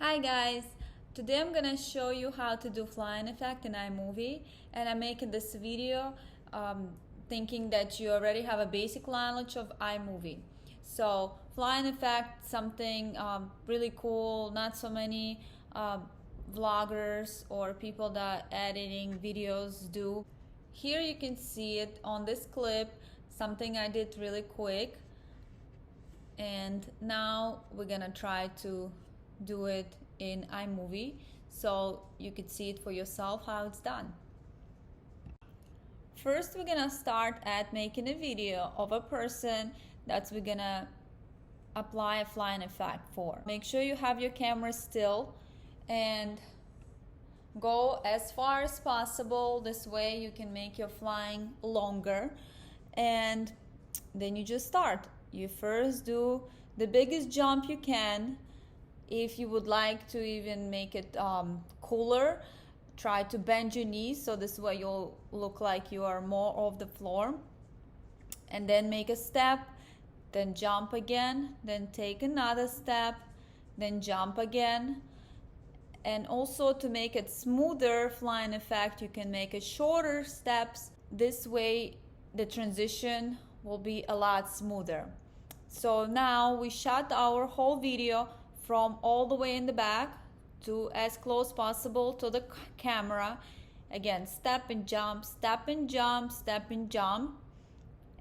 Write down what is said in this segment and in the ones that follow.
Hi guys, today I'm gonna show you how to do flying effect in iMovie, and I'm making this video thinking that you already have a basic knowledge of iMovie. So flying effect, something really cool, not so many vloggers or people that editing videos do. Here you can see it on this clip, something I did really quick, and now we're gonna try to do it in iMovie so you could see it for yourself how it's done. First, we're gonna start at making a video of a person that we're gonna apply a flying effect for. Make sure you have your camera still and go as far as possible. This way you can make your flying longer, and then you just start. You first do the biggest jump you can. If you would like to even make it cooler, try to bend your knees so this way you'll look like you are more off the floor. And then make a step, then jump again, then take another step, then jump again. And also, to make it smoother flying effect, you can make it shorter steps. This way the transition will be a lot smoother. So now we shot our whole video from all the way in the back to as close possible to the camera. Again, step and jump, step and jump, step and jump.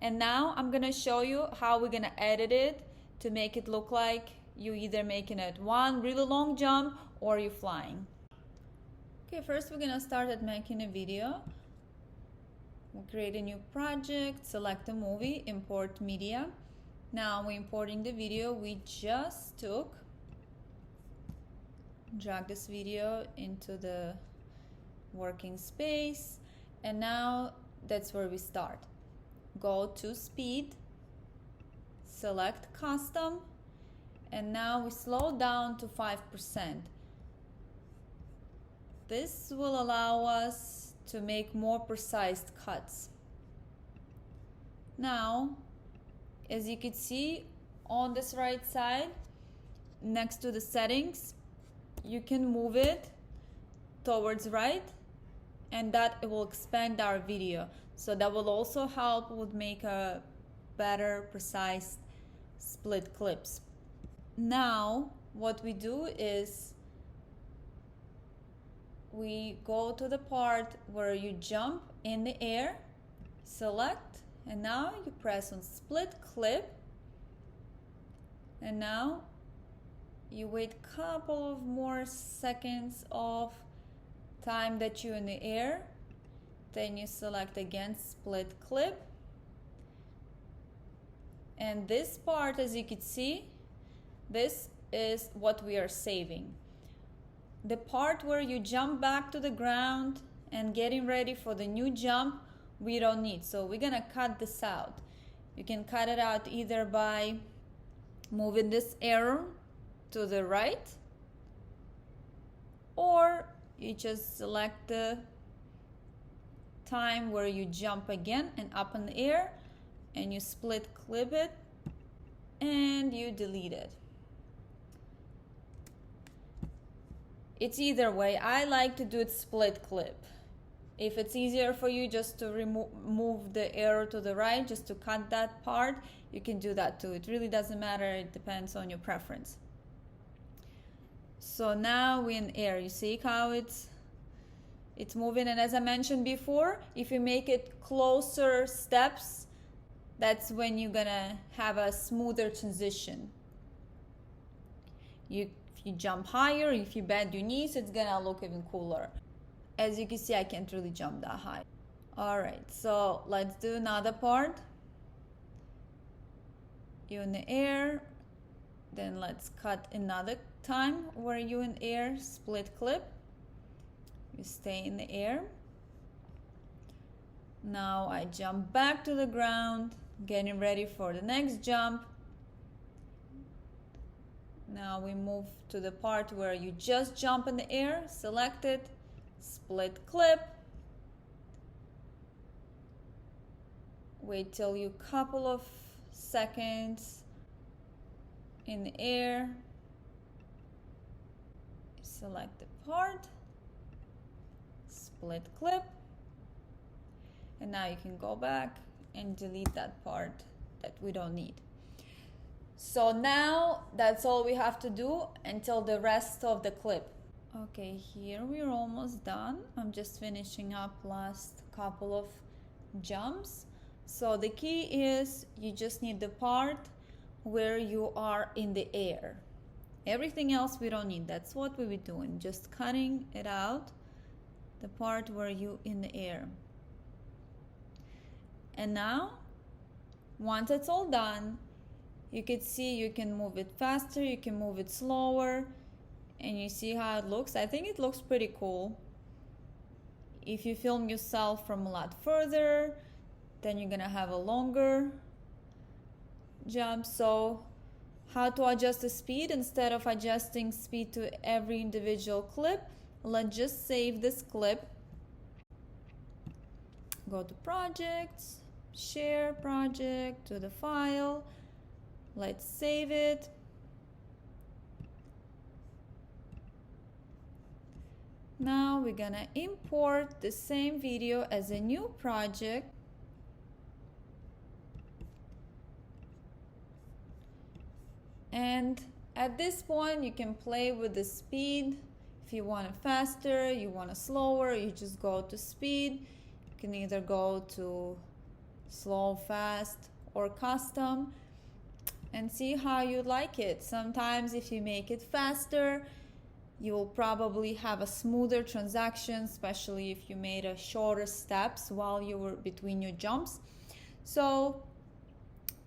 And now I'm gonna show you how we're gonna edit it to make it look like you either making it one really long jump or you flying. Okay, first we're gonna start at making a video. We'll create a new project, select a movie, import media. Now we're importing the video we just took. Drag this video into the working space, and now that's where we start. Go to speed, select custom, and now we slow down to 5%. This will allow us to make more precise cuts. Now, as you can see on this right side, next to the settings, you can move it towards right, and that will expand our video. So that will also help with make a better precise split clips. Now what we do is we go to the part where you jump in the air, select, and now you press on split clip, and now you wait a couple of more seconds of time that you're in the air, then you select again split clip, and this part, as you can see, this is what we are saving. The part where you jump back to the ground and getting ready for the new jump, we don't need, so we're gonna cut this out. You can cut it out either by moving this arrow to the right, or you just select the time where you jump again and up in the air, and you split clip it and you delete it. It's either way. I like to do it split clip. If it's easier for you just to move the arrow to the right, just to cut that part, you can do that too. It really doesn't matter. It depends on your preference. So now we're in air. You see how it's moving, and as I mentioned before, if you make it closer steps, that's when you're gonna have a smoother transition. If you jump higher, if you bend your knees, it's gonna look even cooler. As you can see, I can't really jump that high. Alright, so let's do another part. You're in the air, then let's cut another time where you're in air, split clip. You stay in the air. Now I jump back to the ground, getting ready for the next jump. Now we move to the part where you just jump in the air, select it, split clip. Wait till you couple of seconds in the air. select the part, split clip, and now you can go back and delete that part that we don't need. So now that's all we have to do until the rest of the clip. Okay, here we're almost done. I'm just finishing up last couple of jumps. So the key is you just need the part where you are in the air. Everything else we don't need. That's what we were doing, just cutting it out, the part where you in the air. And now, once it's all done, you can see you can move it faster, you can move it slower, and you see how it looks. I think it looks pretty cool. If you film yourself from a lot further, then you're gonna have a longer jump. So how to adjust the speed? Instead of adjusting speed to every individual clip, let's just save this clip. Go to projects, share project, to the file. Let's save it. Now we're gonna import the same video as a new project. And at this point, you can play with the speed. If you want it faster, you want it slower, you just go to speed. You can either go to slow, fast, or custom, and see how you like it. Sometimes if you make it faster, you will probably have a smoother transaction, especially if you made a shorter steps while you were between your jumps. So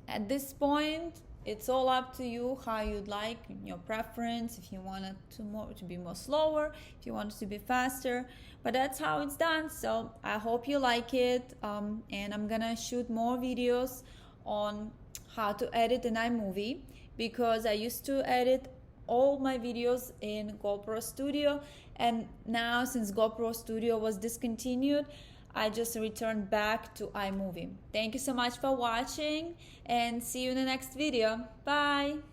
at this point, it's all up to you how you'd like, your preference, if you want it to be more slower, if you want it to be faster, but that's how it's done. So I hope you like it, and I'm gonna shoot more videos on how to edit in iMovie, because I used to edit all my videos in GoPro Studio, and now since GoPro Studio was discontinued, I just returned back to iMovie. Thank you so much for watching, and see you in the next video. Bye!